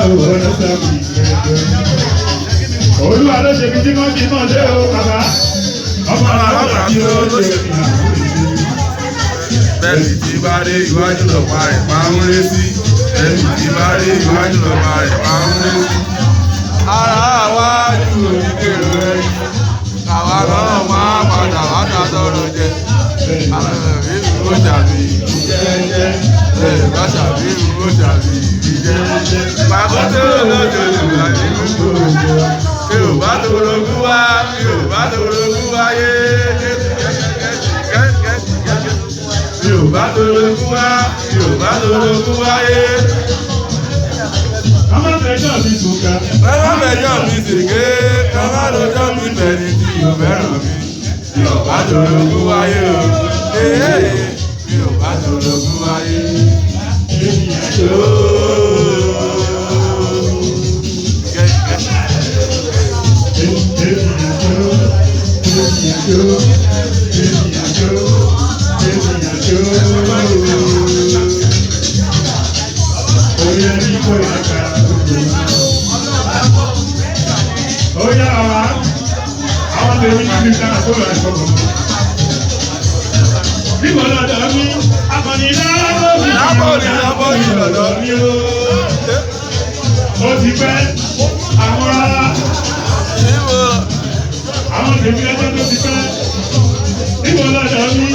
òwò lọ́sẹ̀ mi ìgbẹ́jọ́. Olúwa ló ṣe fi tí wọ́n fi mọ̀ lé o bàbá. Ọmọ àwọn àti olóṣè fi hàn fún ìlú. Bẹ́ẹ̀ni tí bá dé iwájú lọ́pàá rẹ̀ máa ń ré sí. Bẹ́ẹ̀ni tí bá dé iwájú lọ́pàá rẹ̀ máa ń ré sí. Ara àwájú oníkèrè rẹ̀ yìí. Àwa náà máa padà wá ta tọrọ jẹ. Àwọn ẹ̀mí ìlú ṣàbí ìbí jẹ́jẹ́. Bẹ́ẹ̀ bá ṣàbí ìlú ṣàbí ìbí jẹ́jẹ́. Pàkótó lójó ìgbà nínú gbòòjò. Yorùbá tó rogún wá, Yorùbá tó rogún wáyé. Yorùbá tó rogún wá, Yorùbá tó rogún wáyé. Ọmọ fẹjọ́ mi sùkà. Ọmọ fẹjọ́ mi sèké, ọmọ lọ́jọ́ mi bẹ̀ni tí yóò fẹ́ràn mi. Yorùbá tó rogún wáyé o. Yorùbá tó rogún wáyé. Ènìyàn tó. Ó ti pẹ́ àwọn tèmi ẹjọ́ tó ti pẹ́ níbo lọ́dọ̀ mi.